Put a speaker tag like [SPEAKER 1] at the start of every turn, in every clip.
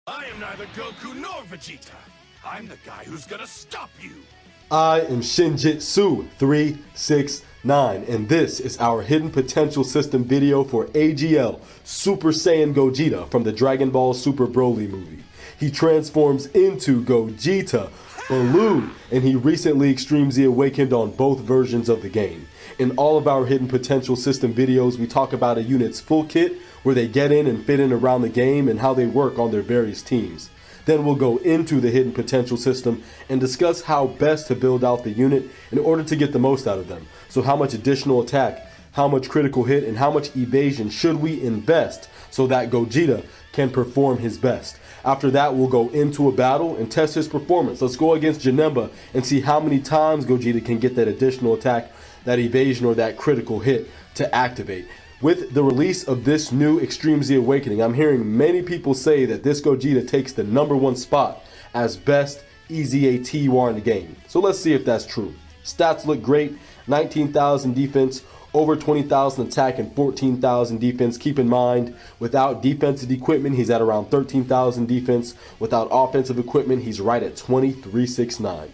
[SPEAKER 1] I am neither Goku nor Vegeta. I'm the guy who's gonna stop you.
[SPEAKER 2] I am SHINJIITSU 369, and this is our Hidden Potential System video for AGL Super Saiyan Gogeta from the Dragon Ball Super Broly movie. He transforms into Gogeta Blue, and he recently Extreme Z awakened on both versions of the game. In all of our Hidden Potential System videos, we talk about a unit's full kit, where they get in and fit in around the game and how they work on their various teams. Then we'll go into the Hidden Potential System and discuss how best to build out the unit in order to get the most out of them. So how much additional attack, how much critical hit, and how much evasion should we invest so that Gogeta can perform his best. After that, we'll go into a battle and test his performance. Let's go against Janemba and see how many times Gogeta can get that additional attack, that evasion, or that critical hit to activate. With the release of this new Extreme Z Awakening, I'm hearing many people say that this Gogeta takes the #1 spot as best EZA TUR in the game. So let's see if that's true. Stats look great: 19,000 defense, over 20,000 attack, and 14,000 defense. Keep in mind, without defensive equipment, he's at around 13,000 defense. Without offensive equipment, he's right at 2369.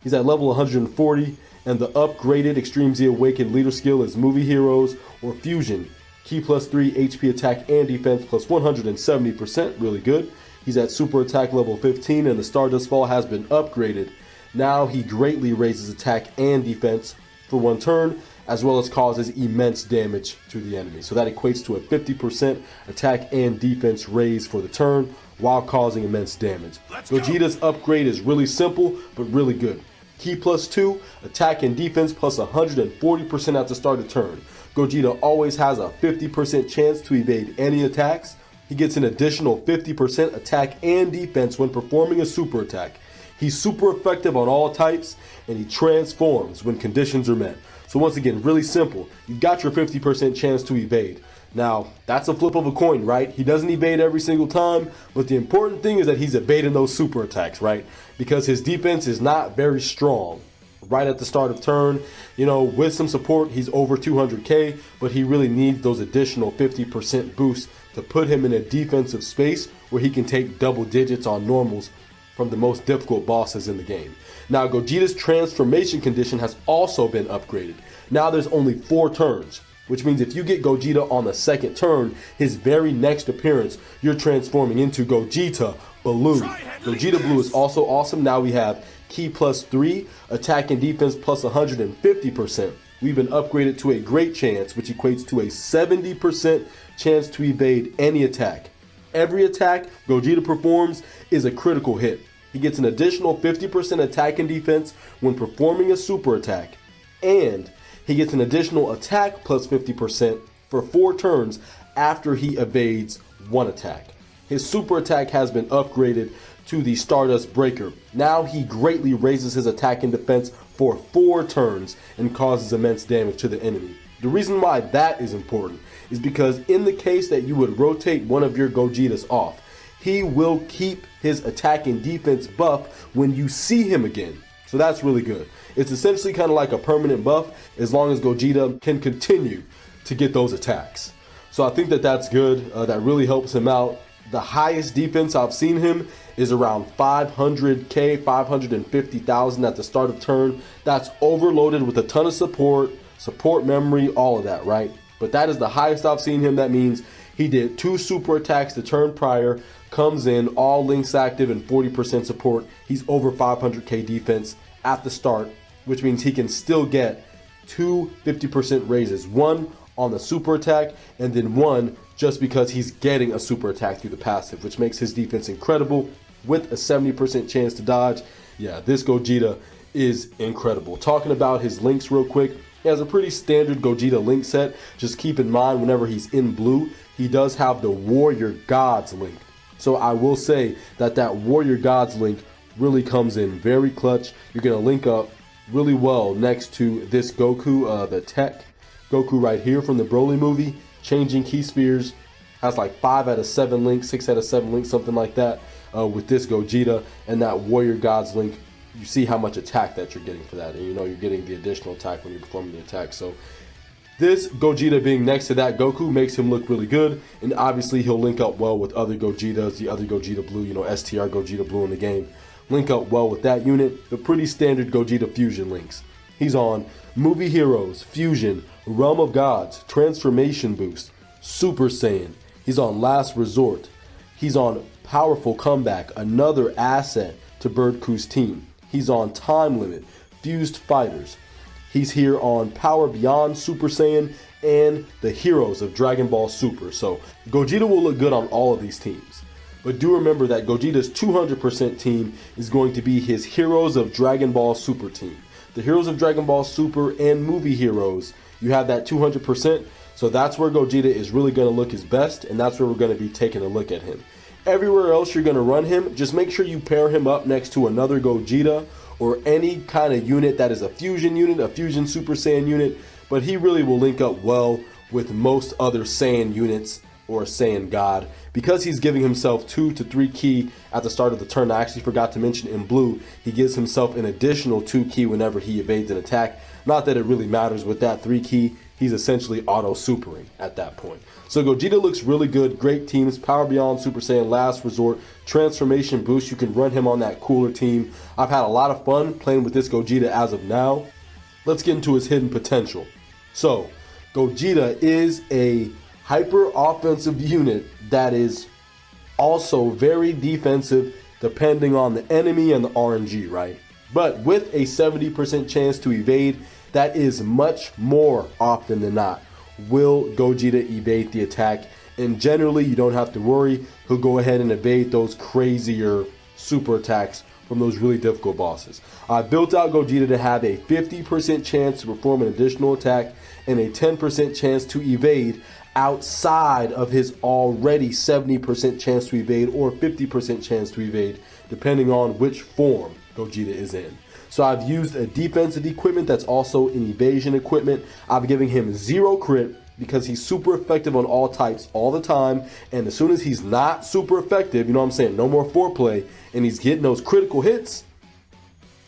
[SPEAKER 2] He's at level 140. And the upgraded Extreme Z Awakened leader skill is Movie Heroes or Fusion. Key +3 HP attack and defense plus 170%, really good. He's at super attack level 15 and the Stardust Fall has been upgraded. Now he greatly raises attack and defense for 1 turn, as well as causes immense damage to the enemy. So that equates to a 50% attack and defense raise for the turn while causing immense damage. Gogeta's upgrade is really simple, but really good. Key +2, attack and defense plus 140% at the start of turn. Gogeta always has a 50% chance to evade any attacks. He gets an additional 50% attack and defense when performing a super attack. He's super effective on all types, and he transforms when conditions are met. So once again, really simple. You've got your 50% chance to evade. Now, that's a flip of a coin, right? He doesn't evade every single time, but the important thing is that he's evading those super attacks, right? Because his defense is not very strong right at the start of turn. You know, with some support, he's over 200k, but he really needs those additional 50% boosts to put him in a defensive space where he can take double digits on normals from the most difficult bosses in the game. Now, Gogeta's transformation condition has also been upgraded. Now there's only 4 turns. Which means if you get Gogeta on the 2nd turn, his very next appearance, you're transforming into Gogeta Blue. Gogeta Blue is also awesome. Now we have Key +3, attack and defense plus 150%. We've been upgraded to a great chance, which equates to a 70% chance to evade any attack. Every attack Gogeta performs is a critical hit. He gets an additional 50% attack and defense when performing a super attack. And he gets an additional attack plus 50% for 4 turns after he evades 1 attack. His super attack has been upgraded to the Stardust Breaker. Now he greatly raises his attack and defense for 4 turns and causes immense damage to the enemy. The reason why that is important is because in the case that you would rotate one of your Gogetas off, he will keep his attack and defense buff when you see him again. So that's really good. It's essentially kind of like a permanent buff as long as Gogeta can continue to get those attacks. So I think that that's good. That really helps him out. The highest defense I've seen him is around 500k, 550,000 at the start of turn. That's overloaded with a ton of support memory, all of that, right? But that is the highest I've seen him. That means he did 2 super attacks the turn prior, comes in, all links active and 40% support. He's over 500k defense at the start, which means he can still get 2 50% raises. 1 on the super attack and then 1 just because he's getting a super attack through the passive, which makes his defense incredible with a 70% chance to dodge. Yeah, this Gogeta is incredible. Talking about his links real quick, he has a pretty standard Gogeta link set. Just keep in mind whenever he's in blue, he does have the Warrior Gods link. So I will say that that Warrior Gods link really comes in very clutch. You're going to link up really well next to this Goku, the tech Goku right here from the Broly movie. Changing key spheres, has like 5 out of 7 links, 6 out of 7 links, something like that with this Gogeta. And that Warrior Gods link, you see how much attack that you're getting for that. And you know you're getting the additional attack when you're performing the attack. So This Gogeta being next to that Goku makes him look really good, and obviously he'll link up well with other Gogetas, the other Gogeta Blue, you know, STR Gogeta Blue in the game. Link up well with that unit, the pretty standard Gogeta Fusion links. He's on Movie Heroes, Fusion, Realm of Gods, Transformation Boost, Super Saiyan. He's on Last Resort. He's on Powerful Comeback, another asset to Bird Crew's team. He's on Time Limit, Fused Fighters. He's here on Power Beyond Super Saiyan and the Heroes of Dragon Ball Super. So Gogeta will look good on all of these teams. But do remember that Gogeta's 200% team is going to be his Heroes of Dragon Ball Super team. The Heroes of Dragon Ball Super and Movie Heroes, you have that 200%. So that's where Gogeta is really going to look his best, and that's where we're going to be taking a look at him. Everywhere else you're going to run him, just make sure you pair him up next to another Gogeta or any kind of unit that is a fusion unit, a fusion Super Saiyan unit, but he really will link up well with most other Saiyan units or Saiyan God because he's giving himself 2 to 3 ki at the start of the turn. I actually forgot to mention in blue, he gives himself an additional 2 ki whenever he evades an attack. Not that it really matters with that 3 ki, he's essentially auto-supering at that point. So Gogeta looks really good, great teams, Power Beyond Super Saiyan, Last Resort, Transformation Boost, you can run him on that cooler team. I've had a lot of fun playing with this Gogeta as of now. Let's get into his hidden potential. So, Gogeta is a hyper offensive unit that is also very defensive depending on the enemy and the RNG, right? But with a 70% chance to evade, that is much more often than not will Gogeta evade the attack, and generally you don't have to worry, he'll go ahead and evade those crazier super attacks from those really difficult bosses. I built out Gogeta to have a 50% chance to perform an additional attack and a 10% chance to evade outside of his already 70% chance to evade or 50% chance to evade, depending on which form Gogeta is in. So I've used a defensive equipment that's also an evasion equipment. I'm giving him 0 crit because he's super effective on all types all the time. And as soon as he's not super effective, you know what I'm saying, no more foreplay, and he's getting those critical hits,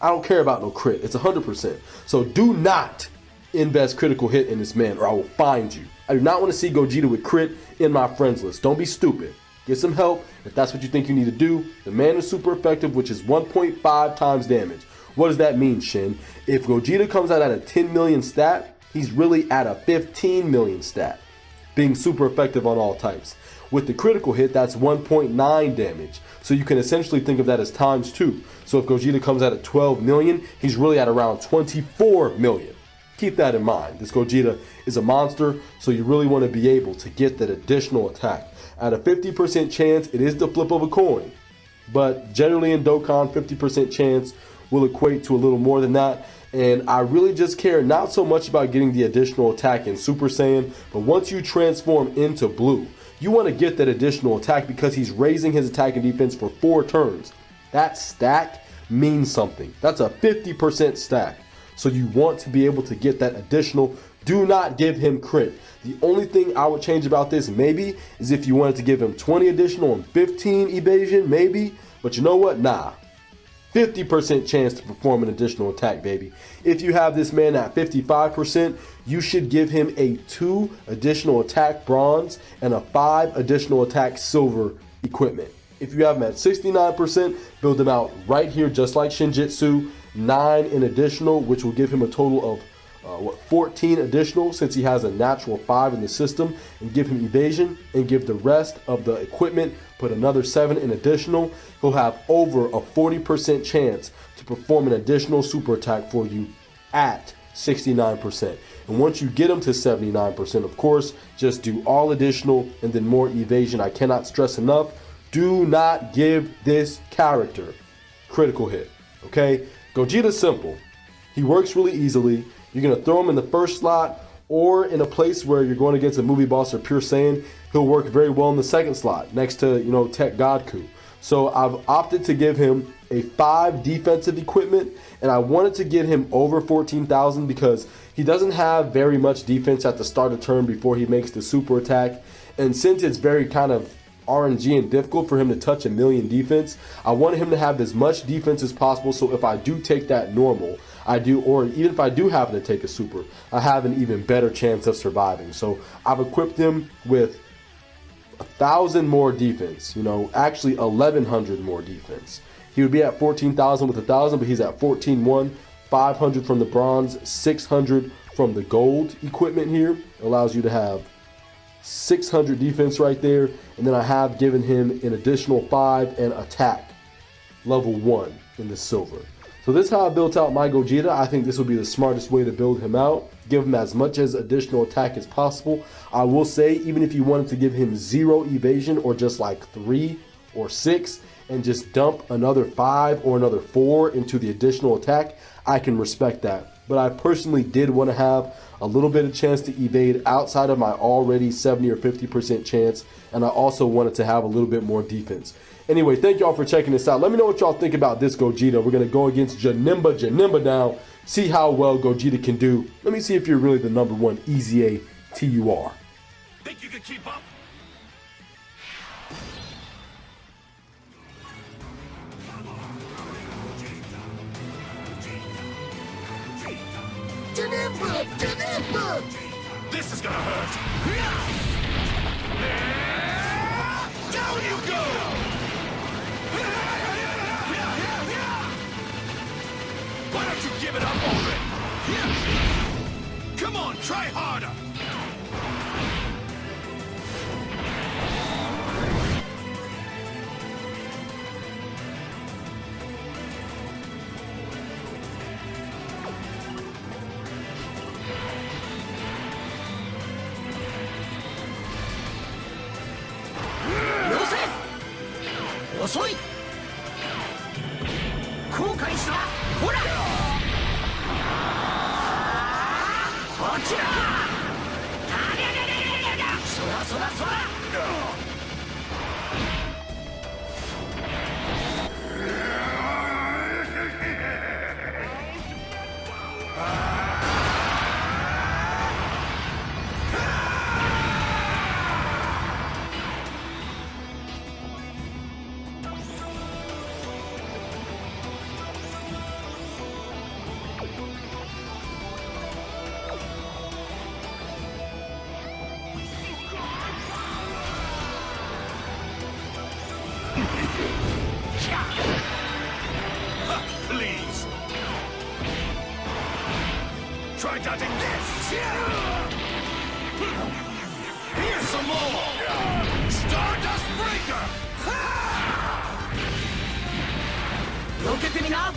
[SPEAKER 2] I don't care about no crit. It's 100%. So do not invest critical hit in this man or I will find you. I do not want to see Gogeta with crit in my friends list. Don't be stupid. Get some help if that's what you think you need to do. The man is super effective, which is 1.5 times damage. What does that mean, Shin? If Gogeta comes out at a 10 million stat, he's really at a 15 million stat, being super effective on all types. With the critical hit, that's 1.9 damage. So you can essentially think of that as times 2. So if Gogeta comes out at 12 million, he's really at around 24 million. Keep that in mind. This Gogeta is a monster, so you really want to be able to get that additional attack. At a 50% chance, it is the flip of a coin. But generally in Dokkan, 50% chance will equate to a little more than that. And I really just care not so much about getting the additional attack in Super Saiyan, but once you transform into blue, you want to get that additional attack because he's raising his attack and defense for 4 turns. That stack means something. That's a 50% stack. So you want to be able to get that additional. Do not give him crit. The only thing I would change about this maybe is if you wanted to give him 20 additional and 15 evasion, maybe. But you know what? Nah. 50% chance to perform an additional attack, baby. If you have this man at 55%, you should give him a 2 additional attack bronze and a 5 additional attack silver equipment. If you have him at 69%, build him out right here just like Shinjitsu, 9 in additional, which will give him a total of 14 additional since he has a natural 5 in the system, and give him evasion and give the rest of the equipment, put another 7 in additional. He'll have over a 40% chance to perform an additional super attack for you at 69%. And once you get him to 79%, of course, just do all additional and then more evasion. I cannot stress enough, do not give this character critical hit, okay? Gogeta's simple. He works really easily. You're going to throw him in the first slot or in a place where you're going against a movie boss or pure Saiyan. He'll work very well in the second slot next to, you know, Tech Godku. So I've opted to give him a 5 defensive equipment, and I wanted to get him over 14,000 because he doesn't have very much defense at the start of turn before he makes the super attack. And since it's very kind of RNG and difficult for him to touch a million defense. I wanted him to have as much defense as possible, so if I do take that normal, or even if I do happen to take a super, I have an even better chance of surviving. So I've equipped him with 1,000 more defense, actually 1,100 more defense. He would be at 14,000 with 1,000, but he's at 14,100, 500 from the bronze, 600 from the gold equipment here. Allows you to have 600 defense right there. And then I have given him an additional 5 and attack level 1 in the silver. So this is how I built out my Gogeta. I think this would be the smartest way to build him out. Give him as much as additional attack as possible. I will say, even if you wanted to give him 0 evasion or just like 3 or 6 and just dump another 5 or another 4 into the additional attack, I can respect that. But I personally did want to have a little bit of chance to evade outside of my already 70 or 50% chance. And I also wanted to have a little bit more defense. Anyway, thank y'all for checking this out. Let me know what y'all think about this Gogeta. We're going to go against Janemba now. See how well Gogeta can do. Let me see if you're really the #1 EZA TUR.
[SPEAKER 1] Think you can keep up? This is gonna hurt. Down you go! Why don't you give it up already? Come on, try harder! Please. Try dodging this. Here's some more. Stardust Breaker. Look at me now.